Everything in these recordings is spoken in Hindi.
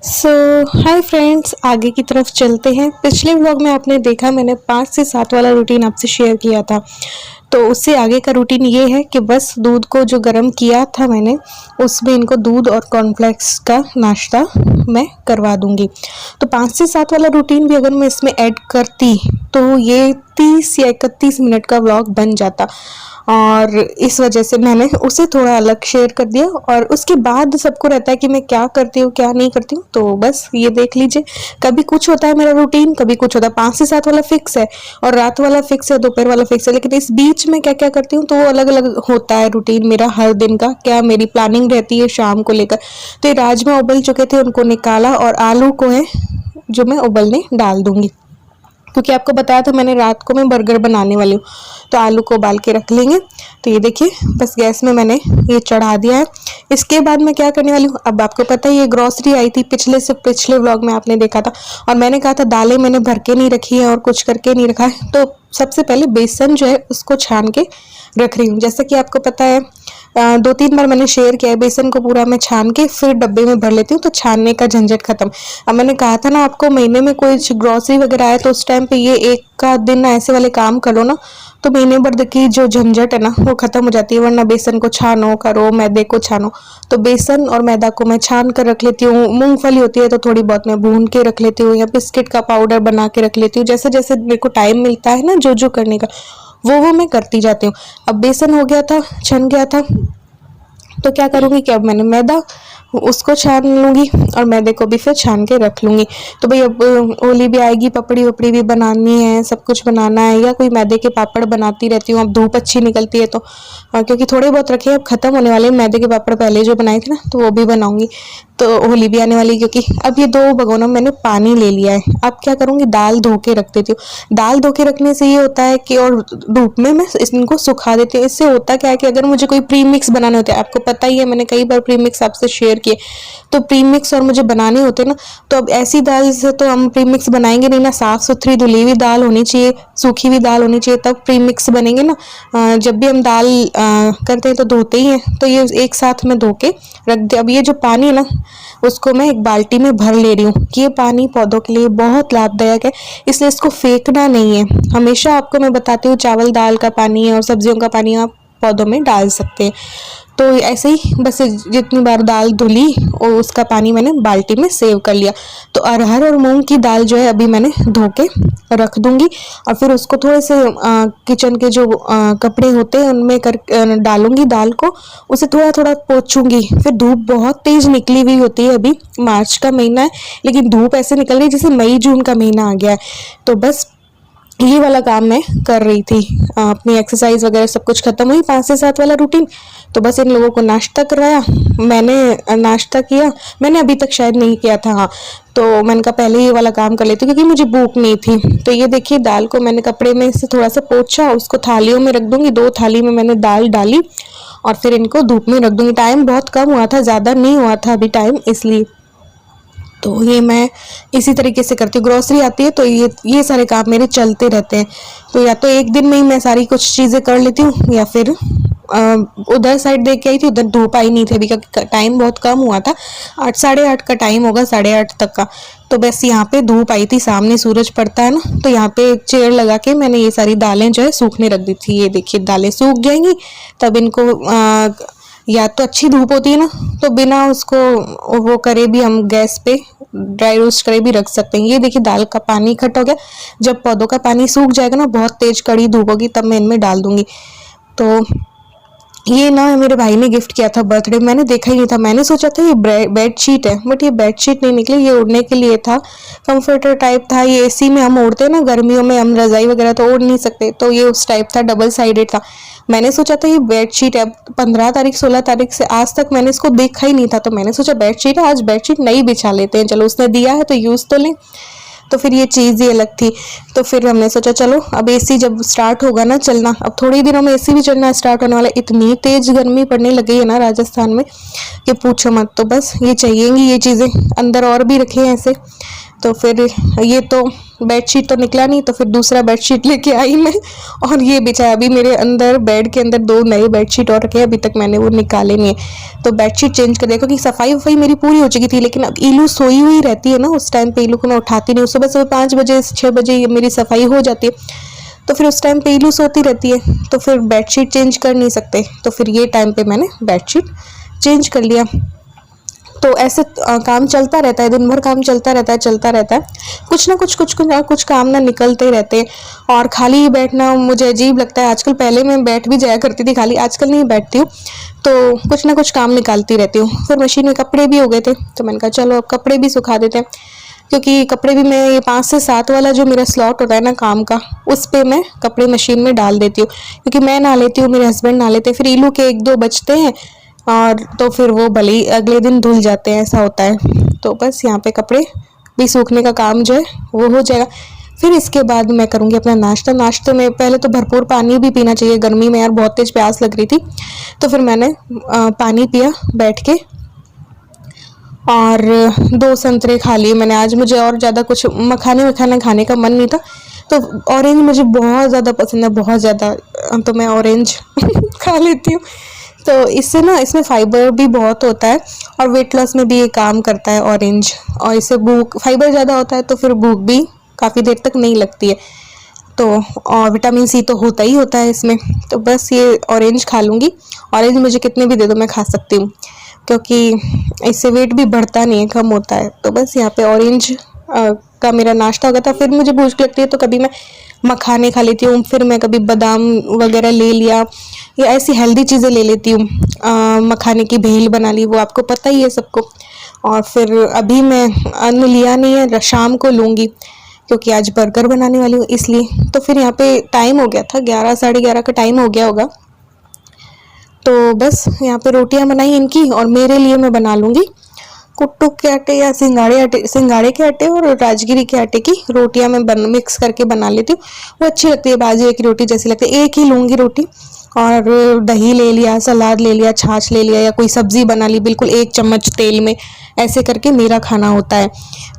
सो हाय फ्रेंड्स, आगे की तरफ चलते हैं। पिछले व्लॉग में आपने देखा मैंने 5 से 7 वाला रूटीन आपसे शेयर किया था। तो उससे आगे का रूटीन ये है कि बस दूध को जो गर्म किया था मैंने, उसमें इनको दूध और कॉर्नफ्लेक्स का नाश्ता मैं करवा दूंगी। तो 5 से 7 वाला रूटीन भी अगर मैं इसमें ऐड करती तो ये 30 या 31 मिनट का व्लॉग बन जाता, और इस वजह से मैंने उसे थोड़ा अलग शेयर कर दिया। और उसके बाद सबको रहता है कि मैं क्या करती हूँ क्या नहीं करती हूँ, तो बस ये देख लीजिए। कभी कुछ होता है मेरा रूटीन, कभी कुछ होता है। 5 से 7 वाला फिक्स है और रात वाला फिक्स है, दोपहर वाला फिक्स है, लेकिन इस बीच में क्या क्या करती हूँ तो वो अलग अलग होता है रूटीन मेरा हर दिन का। क्या मेरी प्लानिंग रहती है शाम को लेकर। तो ये राजमा उबल चुके थे, उनको निकाला और आलू को है जो मैं उबलने डाल दूंगी, क्योंकि आपको बताया था मैंने रात को मैं बर्गर बनाने वाली हूँ। तो आलू को उबाल के रख लेंगे। तो ये देखिए बस गैस में मैंने ये चढ़ा दिया है। इसके बाद मैं क्या करने वाली हूँ, अब आपको पता है ये ग्रॉसरी आई थी पिछले व्लॉग में आपने देखा था, और मैंने कहा था दालें मैंने भर के नहीं रखी है और कुछ करके नहीं रखा है। तो सबसे पहले बेसन जो है उसको छान के रख रही हूँ। जैसा कि आपको पता है 2-3 बार मैंने शेयर किया है, बेसन को पूरा मैं छान के फिर डब्बे में भर लेती हूँ, तो छानने का झंझट खत्म। अब मैंने कहा था ना आपको, महीने में कोई ग्रॉसरी वगैरह आए तो उस टाइम पे ये एक का दिन ना ऐसे वाले काम कर लो ना, तो महीने भर की जो झंझट है ना वो खत्म हो जाती है। वरना बेसन को छानो करो, मैदे को छानो। तो बेसन और मैदा को मैं छान कर रख लेती हूँ। मूंगफली होती है तो थोड़ी बहुत मैं भून के रख लेती हूँ, या बिस्किट का पाउडर बना के रख लेती हूँ। जैसे जैसे मेरे को टाइम मिलता है ना जो जो करने का, वो मैं करती जाती हूँ। अब बेसन हो गया था, छन गया था, तो क्या करूँगी कि अब मैंने मैदा उसको छान लूँगी और मैदे को भी फिर छान के रख लूँगी। तो भाई अब होली भी आएगी, पपड़ी वपड़ी भी बनानी है, सब कुछ बनाना है, या कोई मैदे के पापड़ बनाती रहती हूँ। अब धूप अच्छी निकलती है तो क्योंकि थोड़े बहुत रखे अब खत्म होने वाले। मैदे के पापड़ पहले जो बनाए थे ना, तो वो भी बनाऊंगी। तो होली भी आने वाली, क्योंकि अब ये 2 भगोनों में मैंने पानी ले लिया है। अब क्या करूँगी, दाल धो के रख देती हूँ। दाल धो के रखने से ये होता है कि, और धूप में मैं इनको सुखा देती हूँ। इससे होता क्या है कि अगर मुझे कोई प्री मिक्स बनाने होते हैं, आपको पता ही है मैंने कई बार प्री मिक्स आपसे शेयर किए, तो प्री मिक्स और मुझे बनाने होते ना, तो अब ऐसी दाल से तो हम प्री मिक्स बनाएंगे नहीं ना। साफ सुथरी धुली हुई दाल होनी चाहिए, सूखी हुई दाल होनी चाहिए, तब प्री मिक्स बनेंगे ना। जब भी हम दाल करते हैं तो धोते ही हैं, तो ये एक साथ में धो के रख दे। अब ये जो पानी है ना, उसको मैं एक बाल्टी में भर ले रही हूँ। ये पानी पौधों के लिए बहुत लाभदायक है, इसलिए इसको फेंकना नहीं है। हमेशा आपको मैं बताती हूँ, चावल दाल का पानी और सब्जियों का पानी आप पौधों में डाल सकते हैं। तो ऐसे ही बस जितनी बार दाल धुली और उसका पानी मैंने बाल्टी में सेव कर लिया। तो अरहर और मूंग की दाल जो है अभी मैंने धो के रख दूंगी, और फिर उसको थोड़े से किचन के जो कपड़े होते हैं उनमें कर डालूंगी दाल को, उसे थोड़ा थोड़ा पोंछूंगी। फिर धूप बहुत तेज निकली हुई होती है, अभी मार्च का महीना है, लेकिन धूप ऐसे निकल रही है जैसे मई जून का महीना आ गया है। तो बस ये वाला काम मैं कर रही थी। अपनी एक्सरसाइज वगैरह सब कुछ खत्म हुई, 5 से 7 वाला रूटीन। तो बस इन लोगों को नाश्ता करवाया, मैंने नाश्ता किया। मैंने अभी तक शायद नहीं किया था, हाँ, तो मैंने कहा पहले ये वाला काम कर लेती क्योंकि मुझे भूख नहीं थी। तो ये देखिए दाल को मैंने कपड़े में से थोड़ा सा पोंछा, उसको थालियों में रख दूंगी। 2 थाली में मैंने दाल डाली और फिर इनको धूप में रख दूंगी। टाइम बहुत कम हुआ था, ज़्यादा नहीं हुआ था अभी टाइम, इसलिए। तो ये मैं इसी तरीके से करती हूँ। ग्रोसरी आती है तो ये सारे काम मेरे चलते रहते हैं। तो या तो एक दिन में ही मैं सारी कुछ चीज़ें कर लेती हूँ, या फिर उधर साइड देख के आई थी, उधर धूप आई नहीं थी अभी, क्योंकि टाइम बहुत कम हुआ था। 8 साढ़े 8 का टाइम होगा, 8:30 तक का। तो बस यहाँ पे धूप आई थी, सामने सूरज पड़ता है ना, तो यहाँ पे एक चेयर लगा के मैंने ये सारी दालें जो है सूखने रख दी थी। ये देखिए दालें सूख जाएंगी, तब इनको या तो अच्छी धूप होती है ना, तो बिना उसको वो करे भी हम गैस पे ड्राई रोस्ट करे भी रख सकते हैं। ये देखिए दाल का पानी इकट्ठा हो गया। जब पौधों का पानी सूख जाएगा ना, बहुत तेज कड़ी धूप होगी, तब मैं इनमें डाल दूंगी। तो ये ना मेरे भाई ने गिफ्ट किया था बर्थडे, मैंने देखा ही नहीं था। मैंने सोचा था ये बेड शीट है, बट ये बेड शीट नहीं निकली, ये उड़ने के लिए था, कंफर्टर टाइप था। ये एसी में हम ओढ़ते हैं ना, गर्मियों में हम रजाई वगैरह तो ओढ़ नहीं सकते, तो ये उस टाइप था, डबल साइडेड था। मैंने सोचा था ये बेड शीट है। 15 तारीख 16 तारीख से आज तक मैंने इसको देखा ही नहीं था, तो मैंने सोचा बेड शीट है, आज बेड शीट नहीं बिछा लेते हैं, चलो उसने दिया है तो यूज़ तो लें। तो फिर ये चीज़ ही अलग थी। तो फिर हमने सोचा चलो अब एसी जब स्टार्ट होगा ना चलना, अब थोड़ी ही दिनों में एसी भी चलना स्टार्ट होने वाला है। इतनी तेज गर्मी पड़ने लग गई है ना राजस्थान में कि पूछो मत। तो बस ये चाहिएंगी ये चीज़ें, अंदर और भी रखे हैं ऐसे। तो फिर ये तो बेडशीट तो निकला नहीं, तो फिर दूसरा बेडशीट लेके आई मैं, और ये बिछाया। अभी मेरे अंदर बेड के अंदर 2 नए बेडशीट और रखे, अभी तक मैंने वो निकाले नहीं है, तो बेडशीट चेंज कर दिया, क्योंकि सफाई वफाई मेरी पूरी हो चुकी थी। लेकिन अब इलू सोई हुई रहती है ना, उस टाइम पे इलू को मैं उठाती नहीं हूँ। सुबह सुबह 5 बजे 6 बजे मेरी सफाई हो जाती है, तो फिर उस टाइम पे इलू सोती रहती है, तो फिर बेडशीट चेंज कर नहीं सकते, तो फिर ये टाइम पे मैंने बेडशीट चेंज कर लिया। तो ऐसे काम चलता रहता है, दिन भर काम चलता रहता है, कुछ ना कुछ काम ना निकलते रहते हैं। और खाली बैठना मुझे अजीब लगता है आजकल। पहले मैं बैठ भी जाया करती थी खाली, आजकल नहीं बैठती हूँ, तो कुछ ना कुछ काम निकालती रहती हूँ। फिर मशीन में कपड़े भी हो गए थे, तो मैंने कहा चलो अब कपड़े भी सुखा देते हैं, क्योंकि कपड़े भी मैं ये 5 से 7 वाला जो मेरा स्लॉट होता है ना काम का, उस पे मैं कपड़े मशीन में डाल देती हूँ, क्योंकि मैं नहा लेती हूँ, मेरे हस्बैंड नहा लेते हैं, फिर इलू के 1-2 बचते हैं, और तो फिर वो भले ही अगले दिन धुल जाते हैं, ऐसा होता है। तो बस यहाँ पे कपड़े भी सूखने का काम जो है वो हो जाएगा। फिर इसके बाद मैं करूँगी अपना नाश्ता। नाश्ते में पहले तो भरपूर पानी भी पीना चाहिए, गर्मी में यार बहुत तेज प्यास लग रही थी, तो फिर मैंने पानी पिया बैठ के, और 2 संतरे खा लिए मैंने आज। मुझे और ज़्यादा कुछ मखाने खाने का मन नहीं था, तो ऑरेंज मुझे बहुत ज़्यादा पसंद है, बहुत ज़्यादा, तो मैं ऑरेंज खा लेती हूँ। तो इससे ना, इसमें फाइबर भी बहुत होता है, और वेट लॉस में भी ये काम करता है ऑरेंज। और इससे भूख, फाइबर ज़्यादा होता है तो फिर भूख भी काफ़ी देर तक नहीं लगती है, तो और विटामिन सी तो होता ही होता है इसमें। तो बस ये ऑरेंज खा लूँगी। ऑरेंज मुझे कितने भी दे दो मैं खा सकती हूँ, क्योंकि इससे वेट भी बढ़ता नहीं है, कम होता है। तो बस यहाँ पे ऑरेंज का मेरा नाश्ता हो गया था। फिर मुझे भूख लगती है तो कभी मैं मखाने खा लेती हूँ, फिर मैं कभी बादाम वगैरह ले लिया, या ऐसी हेल्दी चीज़ें ले लेती हूँ। मखाने की भेल बना ली, वो आपको पता ही है सबको। और फिर अभी मैं अन्न लिया नहीं है, शाम को लूँगी, क्योंकि आज बर्गर बनाने वाली हूँ इसलिए। तो फिर यहाँ पे टाइम हो गया था, 11 साढ़े 11 का टाइम हो गया होगा। तो बस यहाँ पे रोटियां बनाई इनकी, और मेरे लिए मैं बना लूँगी कुट्टू के आटे या सिंगाड़े के आटे और राजगिरी के आटे की रोटियां मैं मिक्स करके बना लेती हूँ। वो अच्छी लगती है, बाजरे की रोटी जैसी लगती है। एक ही लूँगी रोटी, और दही ले लिया, सलाद ले लिया, छाछ ले लिया, या कोई सब्जी बना ली, बिल्कुल 1 चम्मच तेल में, ऐसे करके मेरा खाना होता है।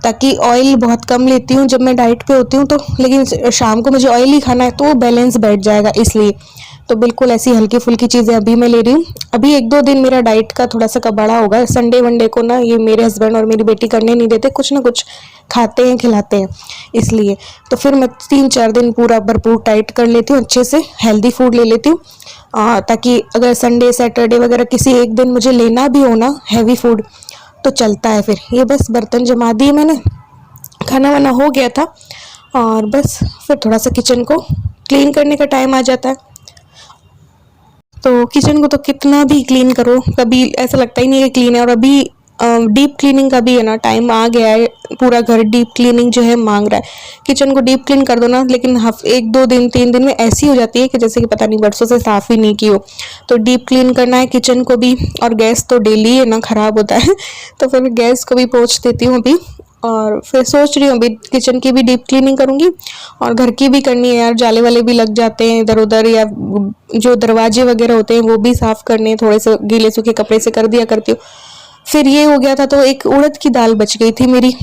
ताकि ऑयल बहुत कम लेती हूँ जब मैं डाइट पे होती हूँ, तो लेकिन शाम को मुझे ऑयल ही खाना है, तो वो बैलेंस बैठ जाएगा इसलिए। तो बिल्कुल ऐसी हल्की फुल्की चीज़ें अभी मैं ले रही हूँ। अभी 1-2 दिन मेरा डाइट का थोड़ा सा कबाड़ा होगा। संडे वनडे को ना ये मेरे हस्बैंड और मेरी बेटी करने नहीं देते, कुछ ना कुछ खाते हैं खिलाते हैं, इसलिए। तो फिर मैं 3-4 दिन पूरा भरपूर डाइट कर लेती हूँ, अच्छे से हेल्दी फूड ले लेती हूँ, ताकि अगर संडे सैटरडे वगैरह किसी एक दिन मुझे लेना भी हो ना हैवी फूड, तो चलता है। फिर ये बस बर्तन जमा दिए मैंने, खाना वाना हो गया था, और बस फिर थोड़ा सा किचन को क्लीन करने का टाइम आ जाता है। तो किचन को तो कितना भी क्लीन करो, कभी ऐसा लगता ही नहीं है कि क्लीन है। और अभी डीप क्लीनिंग का भी है ना टाइम आ गया है, पूरा घर डीप क्लीनिंग जो है मांग रहा है। किचन को डीप क्लीन कर दो ना, लेकिन 1-2 दिन 3 दिन में ऐसी हो जाती है कि जैसे कि पता नहीं बरसों से साफ ही नहीं की हो। तो डीप क्लीन करना है किचन को भी, और गैस तो डेली है ना खराब होता है तो फिर गैस को भी पोंछ देती हूँ अभी। और फिर सोच रही हूँ अभी किचन की भी डीप क्लीनिंग करूँगी, और घर की भी करनी है यार, जाले वाले भी लग जाते हैं इधर उधर, या जो दरवाजे वगैरह होते हैं वो भी साफ़ करने हैं, थोड़े से गीले सूखे कपड़े से कर दिया करती हूँ। फिर ये हो गया था, तो एक उड़द की दाल बच गई थी मेरी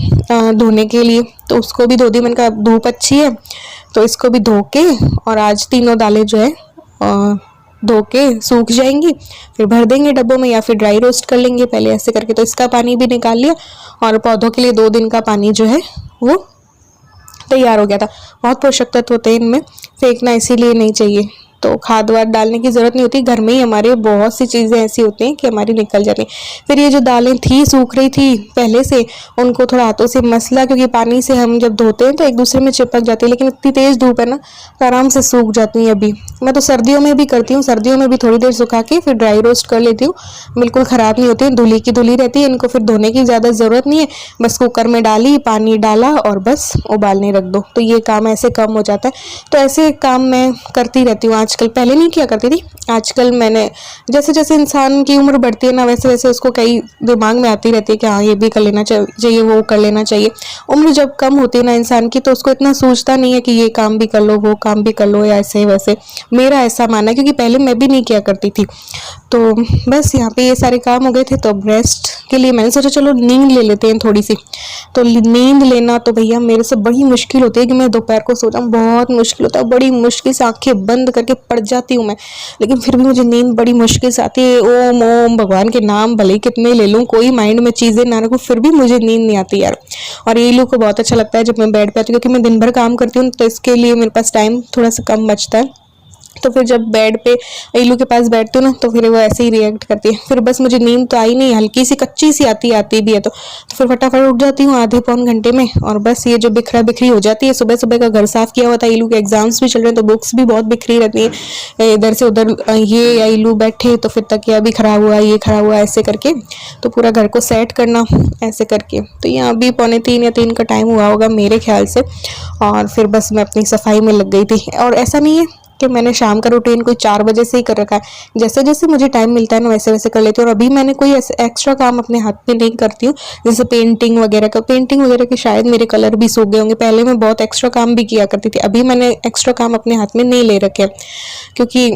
धोने के लिए, तो उसको भी धो दी। मैंने कहा धूप अच्छी है तो इसको भी धो के, और आज तीनों दालें जो है धो के सूख जाएंगी, फिर भर देंगे डब्बों में, या फिर ड्राई रोस्ट कर लेंगे पहले ऐसे करके। तो इसका पानी भी निकाल लिया, और पौधों के लिए 2 दिन का पानी जो है वो तैयार हो गया था। बहुत पोषक तत्व होते हैं इनमें, फेंकना इसीलिए नहीं चाहिए। तो खाद वाद डालने की ज़रूरत नहीं होती, घर में ही हमारे बहुत सी चीज़ें ऐसी होती हैं कि हमारी निकल जाती हैं। फिर ये जो दालें थी सूख रही थी पहले से, उनको थोड़ा हाथों से मसला, क्योंकि पानी से हम जब धोते हैं तो एक दूसरे में चिपक जाती है, लेकिन इतनी तेज़ धूप है ना तो आराम से सूख जाती हैं। अभी मैं तो सर्दियों में भी करती हूँ, सर्दियों में भी थोड़ी देर सुखा के फिर ड्राई रोस्ट कर लेती हूँ, बिल्कुल ख़राब नहीं होती, धुली की धुली रहती है। इनको फिर धोने की ज़्यादा ज़रूरत नहीं है, बस कुकर में डाली, पानी डाला और बस उबालने रख दो, तो ये काम ऐसे कम हो जाता है। तो ऐसे काम मैं करती रहती हूँ आजकल, पहले नहीं किया करती थी। आजकल मैंने, जैसे जैसे इंसान की उम्र बढ़ती है ना, वैसे वैसे उसको कई दिमाग में आती रहती है कि हाँ ये भी कर लेना चाहिए, वो कर लेना चाहिए। उम्र जब कम होती है ना इंसान की, तो उसको इतना सोचता नहीं है कि ये काम भी कर लो, वो काम भी कर लो, या ऐसे वैसे। मेरा ऐसा मानना है, क्योंकि पहले मैं भी नहीं किया करती थी। तो बस यहाँ पे ये सारे काम हो गए थे, तो अब रेस्ट के लिए मैंने सोचा चलो नींद ले लेते हैं थोड़ी सी। तो नींद लेना तो भैया मेरे से बड़ी मुश्किल होती है कि मैं दोपहर को सो जाऊँ, बहुत मुश्किल होता है, बड़ी मुश्किल से आंखें बंद करके पड़ जाती हूँ मैं, लेकिन फिर भी मुझे नींद बड़ी मुश्किल से आती है। ओम ओम भगवान के नाम भले ही कितने ले लूँ, कोई माइंड में चीज़ें ना रखूँ, फिर भी मुझे नींद नहीं आती यार। और ये लोग को बहुत अच्छा लगता है जब मैं बेड पे आती हूँ, क्योंकि मैं दिन भर काम करती हूँ, तो इसके लिए मेरे पास टाइम थोड़ा सा कम बचता है। तो फिर जब बेड पे इलू के पास बैठती हूँ ना, तो फिर वो ऐसे ही रिएक्ट करती है। फिर बस मुझे नींद तो आई नहीं, हल्की सी कच्ची सी आती भी है, तो फिर फटाफट उठ जाती हूँ आधे पौन घंटे में। और बस ये जो बिखरा बिखरी हो जाती है, सुबह सुबह का घर साफ किया हुआ था, इलू के एग्जाम्स भी चल रहे हैं, तो बुक्स भी बहुत बिखरी रहती है इधर से उधर, ये या इलू बैठे तो फिर तकिया भी खराब हुआ, ये खराब हुआ, ऐसे करके तो पूरा घर को सेट करना ऐसे करके। तो यहाँ अभी 2:45 या 3 का टाइम हुआ होगा मेरे ख्याल से, और फिर बस मैं अपनी सफाई में लग गई थी। और ऐसा नहीं है कि मैंने शाम का रूटीन कोई 4 बजे से ही कर रखा है, जैसे जैसे मुझे टाइम मिलता है ना वैसे वैसे कर लेती हूँ। और अभी मैंने कोई ऐसे एक्स्ट्रा काम अपने हाथ में नहीं करती हूँ, जैसे पेंटिंग वगैरह के शायद मेरे कलर भी सूख गए होंगे। पहले मैं बहुत एक्स्ट्रा काम भी किया करती थी, अभी मैंने एक्स्ट्रा काम अपने हाथ में नहीं ले रखे, क्योंकि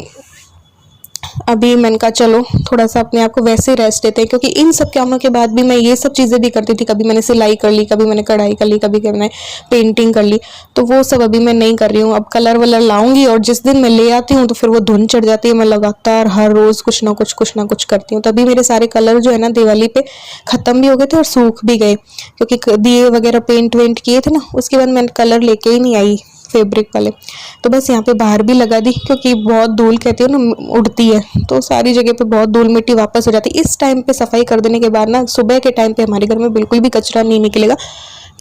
अभी मैंने कहा चलो थोड़ा सा अपने आप को वैसे रेस्ट देते हैं। क्योंकि इन सब कामों के बाद भी मैं ये सब चीज़ें भी करती थी, कभी मैंने सिलाई कर ली, कभी मैंने कढ़ाई कर ली, कभी मैंने पेंटिंग कर ली, तो वो सब अभी मैं नहीं कर रही हूँ। अब कलर वलर लाऊंगी, और जिस दिन मैं ले आती हूँ तो फिर वो धुन चढ़ जाती है। मैं लगातार हर रोज़ कुछ ना कुछ करती हूँ। तभी मेरे सारे कलर जो है ना दिवाली पे ख़त्म भी हो गए थे और सूख भी गए, क्योंकि दिए वगैरह पेंट वेंट किए थे ना, उसके बाद मैंने कलर लेके ही नहीं आई फैब्रिक वाले। तो बस यहाँ पे बाहर भी लगा दी, क्योंकि बहुत धूल कहती हो ना उड़ती है, तो सारी जगह पे बहुत धूल मिट्टी वापस हो जाती है। इस टाइम पे सफाई कर देने के बाद ना सुबह के टाइम पे हमारे घर में बिल्कुल भी कचरा नहीं निकलेगा,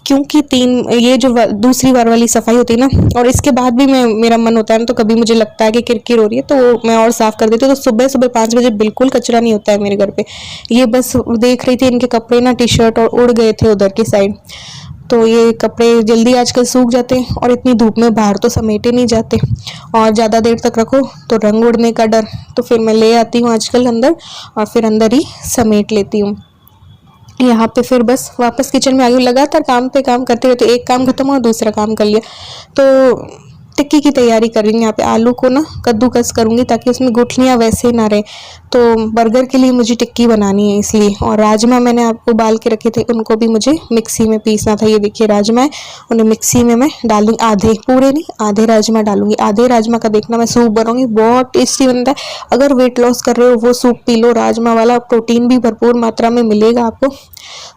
क्योंकि ये जो दूसरी बार वाली सफाई होती है ना, और इसके बाद भी मेरा मन होता है ना, तो कभी मुझे लगता है कि किरकिर हो रही है तो मैं और साफ कर देती हूँ। तो सुबह सुबह 5 बजे बिल्कुल कचरा नहीं होता है मेरे घर पे। ये बस देख रही थी इनके कपड़े ना, टी शर्ट और उड़ गए थे उधर की साइड, तो ये कपड़े जल्दी आजकल सूख जाते हैं, और इतनी धूप में बाहर तो समेटे नहीं जाते, और ज़्यादा देर तक रखो तो रंग उड़ने का डर, तो फिर मैं ले आती हूँ आजकल अंदर, और फिर अंदर ही समेट लेती हूँ। यहाँ पे फिर बस वापस किचन में आ गई, लगातार काम पे काम करते रहते, एक काम खत्म हुआ दूसरा काम कर लिया। तो टिक्की की तैयारी कर रही हूँ। यहाँ पे आलू को ना कद्दूकस करूँगी, ताकि उसमें गुठलियाँ वैसे ना रहे। तो बर्गर के लिए मुझे टिक्की बनानी है इसलिए। और राजमा मैंने आपको उबाल के रखे थे, उनको भी मुझे मिक्सी में पीसना था। ये देखिए राजमा है, उन्हें मिक्सी में मैं डाल दूँगी, आधे पूरे नहीं आधे राजमा डालूंगी। आधे राजमा का देखना मैं सूप बनाऊंगी, बहुत टेस्टी बनता है। अगर वेट लॉस कर रहे हो वो सूप पी लो, राजमा वाला, प्रोटीन भी भरपूर मात्रा में मिलेगा आपको,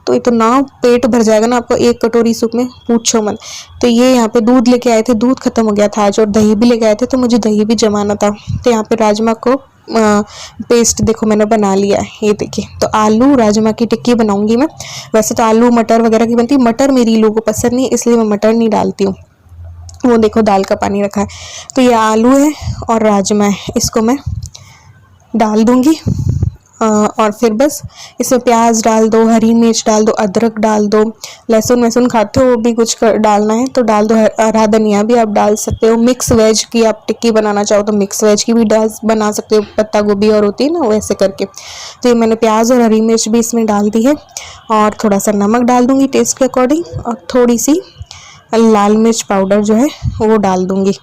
तो इतना पेट भर जाएगा ना आपको एक कटोरी सूप में, पूछो मत। तो ये यहाँ पे दूध लेके आए थे, दूध खत्म हो गया था आज, और दही भी लेके आए थे, तो मुझे दही भी जमाना था। तो यहाँ पे राजमा को पेस्ट देखो मैंने बना लिया है, ये देखिए। तो आलू राजमा की टिक्की बनाऊंगी मैं। वैसे तो आलू मटर वगैरह की बनती है, मटर मेरी लोगों को पसंद नहीं, इसलिए मैं मटर नहीं डालती हूँ। वो देखो दाल का पानी रखा है। तो ये आलू है और राजमा है, इसको मैं डाल दूंगी। और फिर बस इसमें प्याज डाल दो, हरी मिर्च डाल दो, अदरक डाल दो, लहसुन वहसुन खाते हो वो भी कुछ डालना है तो डाल दो, हरा धनिया भी आप डाल सकते हो। मिक्स वेज की आप टिक्की बनाना चाहो तो मिक्स वेज की भी बना सकते हो, पत्ता गोभी और होती है ना वैसे करके। तो ये मैंने प्याज और हरी मिर्च भी इसमें डाल दी है, और थोड़ा सा नमक डाल दूँगी टेस्ट के अकॉर्डिंग, और थोड़ी सी लाल मिर्च पाउडर जो है वो डाल दूँगी।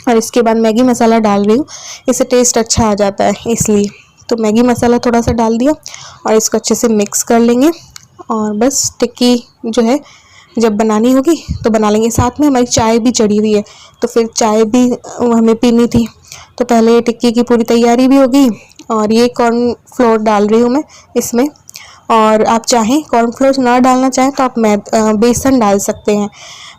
और इसके बाद मैगी मसाला डाल रही हूँ, इससे टेस्ट अच्छा आ जाता है इसलिए। तो मैगी मसाला थोड़ा सा डाल दिया, और इसको अच्छे से मिक्स कर लेंगे। और बस टिक्की जो है जब बनानी होगी तो बना लेंगे। साथ में हमारी चाय भी चढ़ी हुई है, तो फिर चाय भी हमें पीनी थी, तो पहले टिक्की की पूरी तैयारी भी होगी। और ये कॉर्नफ्लोर डाल रही हूँ मैं इसमें, और आप चाहें कॉर्नफ्लोर ना डालना चाहें तो आप बेसन डाल सकते हैं।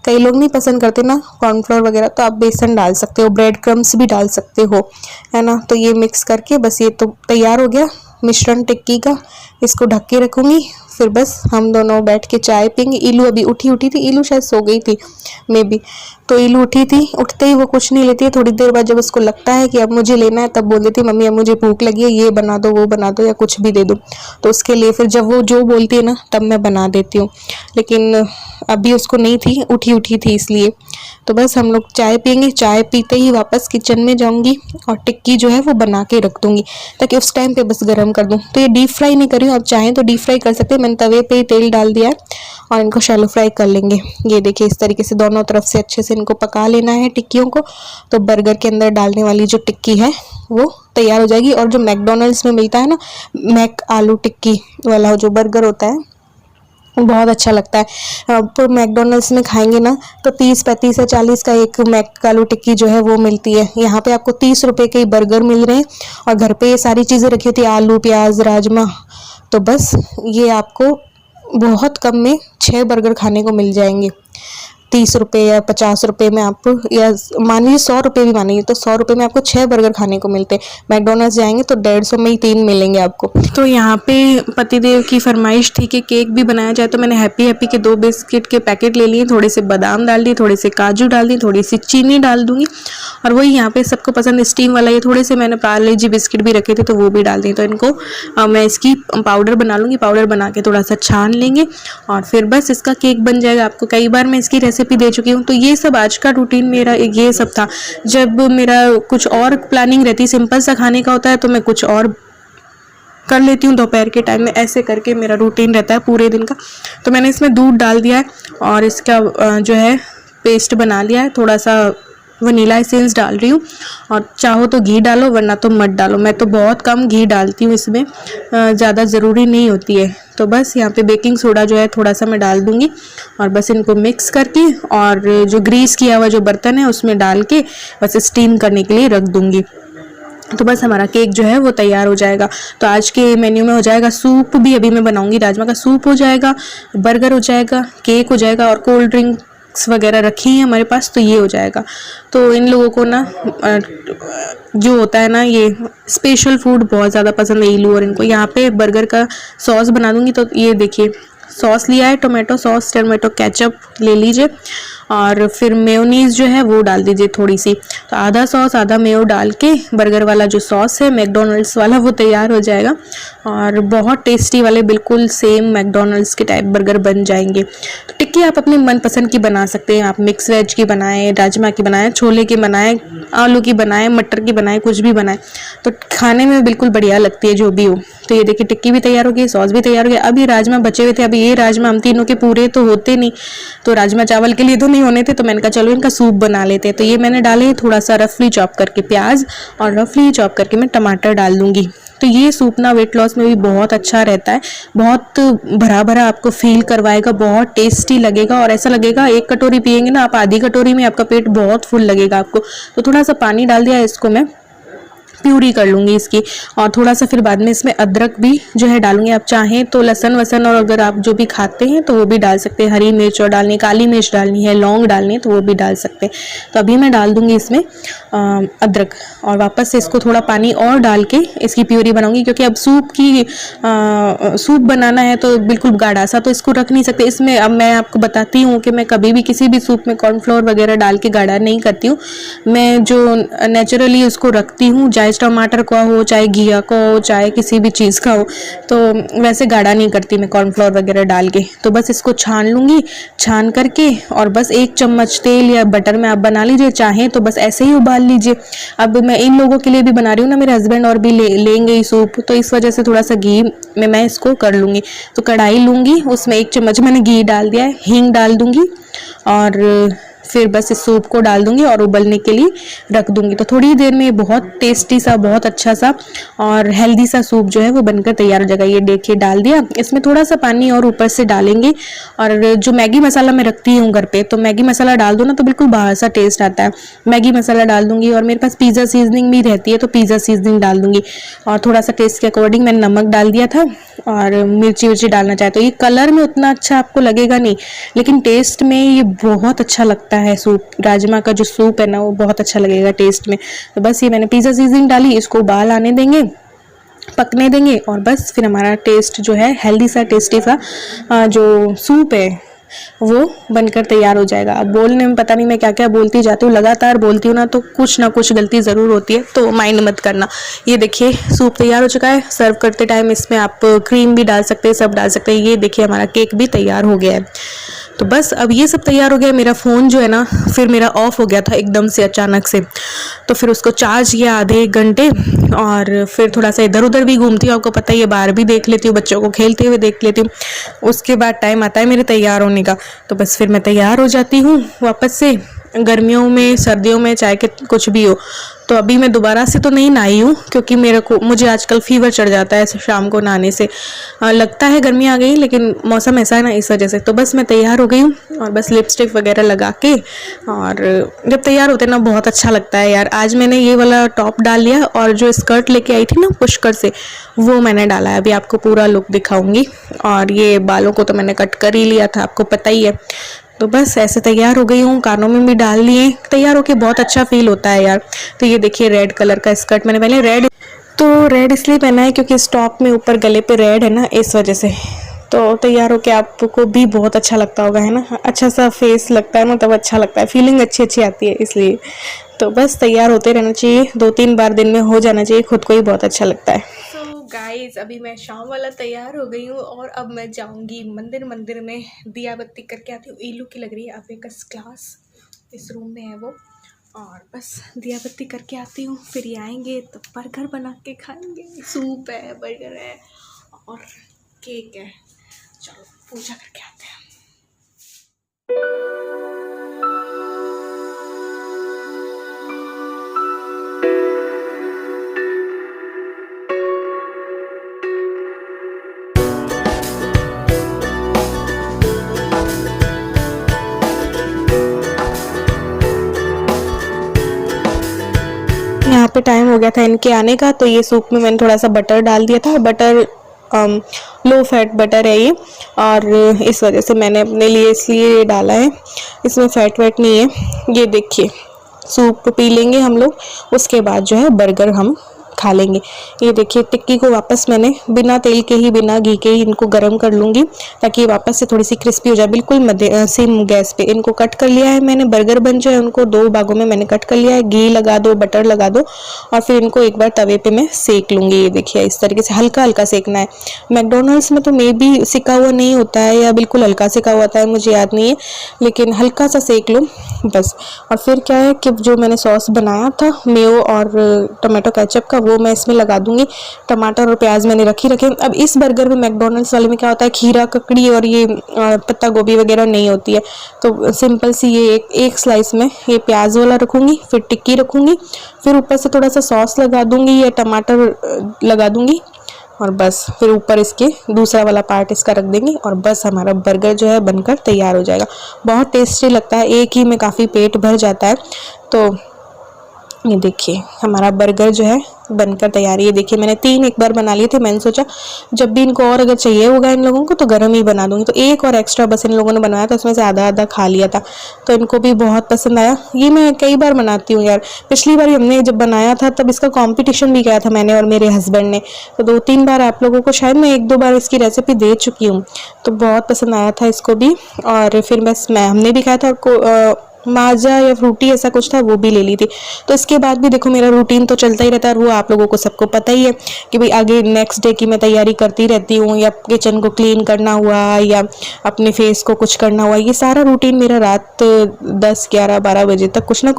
कई लोग नहीं पसंद करते ना कॉर्नफ्लोर वगैरह, तो आप बेसन डाल सकते हो, ब्रेड क्रम्स भी डाल सकते हो, है ना। तो ये मिक्स करके बस ये तो तैयार हो गया मिश्रण टिक्की का। इसको ढक के रखूँगी, फिर बस हम दोनों बैठ के चाय पियेंगे। इलू अभी उठी थी, इलू शायद सो गई थी मे बी, तो इलू उठी थी, उठते ही वो कुछ नहीं लेती है। थोड़ी देर बाद जब उसको लगता है कि अब मुझे लेना है, तब बोल देती है मम्मी अब मुझे भूख लगी है, ये बना दो वो बना दो या कुछ भी दे दो। तो उसके लिए फिर जब वो जो बोलती है ना तब मैं बना देती हूँ, लेकिन अभी उसको नहीं थी, उठी थी इसलिए। तो बस हम लोग चाय पियेंगे, चाय पीते ही वापस किचन में जाऊंगी और टिक्की जो है वो बना के रख दूंगी, ताकि उस टाइम पे बस गर्म कर दूं। तो ये डीप फ्राई नहीं कर रही हूँ, आप चाहें तो डीप फ्राई कर सकते हैं। मैंने तवे पे ही तेल डाल दिया है, और इनको शैलो फ्राई कर लेंगे। ये देखिए इस तरीके से दोनों तरफ से अच्छे से इनको पका लेना है टिक्कियों को। तो बर्गर के अंदर डालने वाली जो टिक्की है वो तैयार हो जाएगी। और जो मैकडोनल्ड्स में मिलता है ना, मैक आलू टिक्की वाला जो बर्गर होता है, बहुत अच्छा लगता है। तो मैकडोनल्ड्स में खाएंगे ना तो 30-35 या 40 का एक मैक आलू टिक्की जो है वो मिलती है। यहाँ पे आपको 30 रुपए के बर्गर मिल रहे हैं और घर पे ये सारी चीज़ें रखी होती है, आलू, प्याज, राजमा। तो बस ये आपको बहुत कम में 6 बर्गर खाने को मिल जाएंगे। 30 रुपये या 50 रुपये में आपको, या मान लीजिए 100 रुपये भी मानेंगे तो 100 रुपये में आपको 6 बर्गर खाने को मिलते हैं। मैकडोनल्ड्स जाएंगे तो 150 में ही 3 मिलेंगे आपको। तो यहाँ पे पतिदेव की फरमाइश थी कि केक भी बनाया जाए, तो मैंने हैप्पी हैप्पी के 2 बिस्किट के पैकेट ले लिए, थोड़े से बादाम डाल दिए, थोड़े से काजू डाल दिए, थोड़ी सी चीनी डाल दूंगी। और वही यहाँ पे सबको पसंद स्टीम वाला, ये थोड़े से मैंने पार्ले जी बिस्किट भी रखे थे तो वो भी डाल दिए। तो इनको मैं इसकी पाउडर बना लूँगी, पाउडर बना के थोड़ा सा छान लेंगे और फिर बस इसका केक बन जाएगा। आपको कई बार मैं इसकी रेसिपी दे चुकी हूँ। तो ये सब आज का रूटीन मेरा ये सब था। जब मेरा कुछ और प्लानिंग रहती, सिंपल सा खाने का होता है तो मैं कुछ और कर लेती हूँ दोपहर के टाइम में। ऐसे करके मेरा रूटीन रहता है पूरे दिन का। तो मैंने इसमें दूध डाल दिया है और इसका जो है पेस्ट बना लिया है। थोड़ा सा वनीला एसेंस डाल रही हूँ और चाहो तो घी डालो वरना तो मत डालो। मैं तो बहुत कम घी डालती हूँ इसमें, ज़्यादा ज़रूरी नहीं होती है। तो बस यहाँ पे बेकिंग सोडा जो है थोड़ा सा मैं डाल दूँगी और बस इनको मिक्स करके और जो ग्रीस किया हुआ जो बर्तन है उसमें डाल के बस स्टीम करने के लिए रख दूँगी। तो बस हमारा केक जो है वो तैयार हो जाएगा। तो आज के मेन्यू में हो जाएगा सूप भी अभी मैं बनाऊंगी, राजमा का सूप हो जाएगा, बर्गर हो जाएगा, केक हो जाएगा और कोल्ड ड्रिंक्स वगैरह रखी हैं हमारे पास, तो ये हो जाएगा। तो इन लोगों को ना जो होता है ना ये स्पेशल फूड बहुत ज़्यादा पसंद है इलू और इनको। यहाँ पे बर्गर का सॉस बना दूंगी। तो ये देखिए सॉस लिया है, टोमेटो सॉस, टोमेटो केचप ले लीजिए और फिर मेयोनीज जो है वो डाल दीजिए थोड़ी सी। तो आधा सॉस आधा मेयो डाल के बर्गर वाला जो सॉस है मैकडोनल्ड्स वाला वो तैयार हो जाएगा और बहुत टेस्टी वाले बिल्कुल सेम मैकडोनल्ड्स के टाइप बर्गर बन जाएंगे। तो टिक्की आप अपनी मनपसंद की बना सकते हैं। आप मिक्स वेज की बनाएं, राजमा की बनाएं, छोले की बनाएं, आलू की बनाएं, मटर की बनाएं, कुछ भी बनाएं, तो खाने में बिल्कुल बढ़िया लगती है जो भी हो। तो ये देखिए टिक्की भी तैयार हो गई, सॉस भी तैयार हो गया। अभी राजमा बचे हुए थे, अभी ये राजमा हम तीनों के पूरे तो होते नहीं, तो राजमा चावल के लिए तो नहीं होने थे, तो मैंने कहा चलो इनका सूप बना लेते हैं। तो ये मैंने डाले थोड़ा सा रफली चॉप करके प्याज और रफली चॉप करके मैं टमाटर डाल दूंगी। तो ये सूप ना वेट लॉस में भी बहुत अच्छा रहता है, बहुत भरा भरा आपको फील करवाएगा, बहुत टेस्टी लगेगा और ऐसा लगेगा एक कटोरी पियेंगे ना आप, आधी कटोरी में आपका पेट बहुत फुल लगेगा आपको। तो थोड़ा सा पानी डाल दिया, इसको मैं प्यूरी कर लूँगी इसकी और थोड़ा सा फिर बाद में इसमें अदरक भी जो है डालूंगी। आप चाहें तो लहसुन वसन और अगर आप जो भी खाते हैं तो वो भी डाल सकते हैं, हरी मिर्च और डालनी, काली मिर्च डालनी है, लौंग डालनी है तो वो भी डाल सकते हैं। तो अभी मैं डाल दूंगी इसमें अदरक और वापस से इसको थोड़ा पानी और डाल के इसकी प्यूरी बनाऊंगी, क्योंकि अब सूप बनाना है तो बिल्कुल गाढ़ा सा तो इसको रख नहीं सकते। इसमें अब मैं आपको बताती हूँ कि मैं कभी भी किसी भी सूप में कॉर्नफ्लोर वगैरह डाल के गाढ़ा नहीं करती हूँ। मैं जो नेचुरली उसको रखती हूँ, चाहे टमाटर का हो, चाहे घिया का हो, चाहे किसी भी चीज़ का हो, तो वैसे गाढ़ा नहीं करती मैं कॉर्नफ्लोर वगैरह डाल के। तो बस इसको छान लूँगी, छान करके और बस 1 चम्मच तेल या बटर में आप बना लीजिए, चाहें तो बस ऐसे ही उबाल लीजिए। अब मैं इन लोगों के लिए भी बना रही हूँ ना, मेरे हस्बैंड और भी लेंगे ही सूप, तो इस वजह से थोड़ा सा घी में मैं इसको कर लूँगी। तो कढ़ाई लूँगी, उसमें 1 चम्मच मैंने घी डाल दिया है, हींग डाल दूँगी और फिर बस इस सूप को डाल दूंगी और उबलने के लिए रख दूंगी। तो थोड़ी देर में बहुत टेस्टी सा, बहुत अच्छा सा और हेल्दी सा सूप जो है वो बनकर तैयार हो जाएगा। ये देखिए डाल दिया, इसमें थोड़ा सा पानी और ऊपर से डालेंगे और जो मैगी मसाला मैं रखती हूँ घर पे, तो मैगी मसाला डाल दो ना तो बिल्कुल बाहर सा टेस्ट आता है। मैगी मसाला डाल दूंगी और मेरे पास पिज़्ज़ा सीजनिंग भी रहती है तो पिज़्ज़ा सीजनिंग डाल दूंगी और थोड़ा सा टेस्ट के अकॉर्डिंग मैंने नमक डाल दिया था और मिर्ची विर्ची डालना चाहे तो। ये कलर में उतना अच्छा आपको लगेगा नहीं, लेकिन टेस्ट में ये बहुत अच्छा लगता है सूप। राजमा का जो सूप है ना वो बहुत अच्छा लगेगा टेस्ट में। तो बस ये मैंने पिज़्ज़ा सीजनिंग डाली, इसको उबाल आने देंगे, पकने देंगे और बस फिर हमारा टेस्ट जो है हेल्दी सा टेस्टी सा जो सूप है वो बनकर तैयार हो जाएगा। अब बोलने में पता नहीं मैं क्या क्या बोलती जाती हूँ, लगातार बोलती हूँ ना तो कुछ ना कुछ गलती ज़रूर होती है, तो माइंड मत करना। ये देखिए सूप तैयार हो चुका है। सर्व करते टाइम इसमें आप क्रीम भी डाल सकते हैं, सब डाल सकते हैं। ये देखिए हमारा केक भी तैयार हो गया है। तो बस अब ये सब तैयार हो गया। मेरा फ़ोन जो है ना फिर मेरा ऑफ हो गया था एकदम से अचानक से, तो फिर उसको चार्ज किया आधे 1 घंटे और फिर थोड़ा सा इधर उधर भी घूमती हूँ, आपको पता ही है, बाहर भी देख लेती हूँ, बच्चों को खेलते हुए देख लेती हूँ। उसके बाद टाइम आता है मेरे तैयार होने का, तो बस फिर मैं तैयार हो जाती हूँ वापस से गर्मियों में, सर्दियों में, चाहे कि कुछ भी हो। तो अभी मैं दोबारा से तो नहीं नहाई हूँ क्योंकि मुझे आजकल फीवर चढ़ जाता है शाम को नहाने से। लगता है गर्मी आ गई लेकिन मौसम ऐसा है ना, इस वजह से। तो बस मैं तैयार हो गई हूँ और बस लिपस्टिक वगैरह लगा के, और जब तैयार होते ना बहुत अच्छा लगता है यार। आज मैंने ये वाला टॉप डाल लिया और जो स्कर्ट लेके आई थी ना पुष्कर से, वो मैंने डाला है। अभी आपको पूरा लुक दिखाऊंगी। और ये बालों को तो मैंने कट कर ही लिया था, आपको पता ही है। तो बस ऐसे तैयार हो गई हूँ, कानों में भी डाल लिए। तैयार होके बहुत अच्छा फील होता है यार। तो ये देखिए रेड कलर का स्कर्ट मैंने पहले रेड इसलिए पहना है क्योंकि इस टॉप में ऊपर गले पे रेड है ना, इस वजह से। तो तैयार होके आपको भी बहुत अच्छा लगता होगा, है ना। अच्छा सा फेस लगता है ना, तब अच्छा लगता है, फीलिंग अच्छी अच्छी आती है इसलिए। तो बस तैयार होते रहना चाहिए, 2-3 बार दिन में हो जाना चाहिए, खुद को ही बहुत अच्छा लगता है। गाइज अभी मैं शाम वाला तैयार हो गई हूँ और अब मैं जाऊंगी मंदिर में दिया बत्ती करके आती हूँ। ईलू की लग रही है अबेकस क्लास, इस रूम में है वो। और बस दिया बत्ती करके आती हूँ, फिर ये आएंगे तो बर्गर बना के खाएंगे। सूप है, बर्गर है और केक है। चलो पूजा करके आते हैं। यहाँ पे टाइम हो गया था इनके आने का, तो ये सूप में मैंने थोड़ा सा बटर डाल दिया था। बटर लो फैट बटर है ये, और इस वजह से मैंने अपने लिए इसलिए डाला है। इसमें फैट वेट नहीं है। ये देखिए सूप पी लेंगे हम लोग, उसके बाद जो है बर्गर हम खा लेंगे। ये देखिए टिक्की को वापस मैंने बिना तेल के ही, बिना घी के ही इनको गर्म कर लूँगी ताकि ये वापस से थोड़ी सी क्रिस्पी हो जाए। बिल्कुल सिम गैस पे इनको कट कर लिया है मैंने। बर्गर बन जो है उनको 2 भागों में मैंने कट कर लिया है। घी लगा दो, बटर लगा दो और फिर इनको एक बार तवे पे मैं सेक लूँगी। ये देखिए इस तरीके से हल्का हल्का सेकना है। मैकडोनल्ड्स में तो मे बी सिका हुआ नहीं होता है या बिल्कुल हल्का सेका हुआ होता है, मुझे याद नहीं है, लेकिन हल्का सा सेक लो बस। और फिर क्या है कि जो मैंने सॉस बनाया था मेयो और टमाटो केचप का, वो मैं इसमें लगा दूंगी। टमाटर और प्याज मैंने रखे। अब इस बर्गर में मैकडोनल्ड्स वाले में क्या होता है, खीरा, ककड़ी और ये पत्ता गोभी वगैरह नहीं होती है। तो सिंपल सी ये एक स्लाइस में ये प्याज वाला रखूंगी, फिर टिक्की रखूंगी, फिर ऊपर से थोड़ा सा सॉस लगा दूंगी या टमाटर लगा दूंगी और बस फिर ऊपर इसके दूसरा वाला पार्ट इसका रख देंगे और बस हमारा बर्गर जो है बनकर तैयार हो जाएगा। बहुत टेस्टी लगता है, एक ही में काफ़ी पेट भर जाता है। तो ये देखिए हमारा बर्गर जो है बनकर तैयार है। ये देखिए मैंने 3 एक बार बना लिए थे। मैंने सोचा जब भी इनको और अगर चाहिए होगा इन लोगों को तो गर्म ही बना दूंगी। तो एक और एक्स्ट्रा बस इन लोगों ने बनाया था, उसमें से आधा आधा खा लिया था, तो इनको भी बहुत पसंद आया। ये मैं कई बार बनाती हूँ यार। पिछली बार हमने जब बनाया था तब इसका कॉम्पिटिशन भी किया था मैंने और मेरे हस्बैंड ने। तो 2-3 बार आप लोगों को शायद मैं 1-2 बार इसकी रेसिपी दे चुकी हूँ। तो बहुत पसंद आया था इसको भी। और फिर बस हमने भी खाया था और माजा या फ्रूटी ऐसा कुछ था, वो भी ले ली थी। तो इसके बाद भी देखो मेरा रूटीन तो चलता ही रहता है। वो आप लोगों को सबको पता ही है कि भाई आगे नेक्स्ट डे की मैं तैयारी करती रहती हूँ, या किचन को क्लीन करना हुआ या अपने फेस को कुछ करना हुआ, ये सारा रूटीन मेरा रात 10-11-12 बजे तक कुछ ना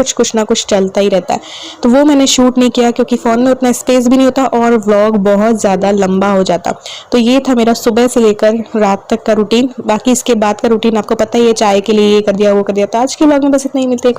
कुछ चलता ही रहता है। तो वो मैंने शूट नहीं किया क्योंकि फ़ोन में उतना स्पेस भी नहीं होता और व्लॉग बहुत ज़्यादा लंबा हो जाता। तो ये था मेरा सुबह से लेकर रात तक का रूटीन। बाकी इसके बाद का रूटीन आपको पता ही है, चाय के लिए ये कर दिया वो कर दिया। तो आज के व्लॉग में बस इतना ही, मिलते हैं।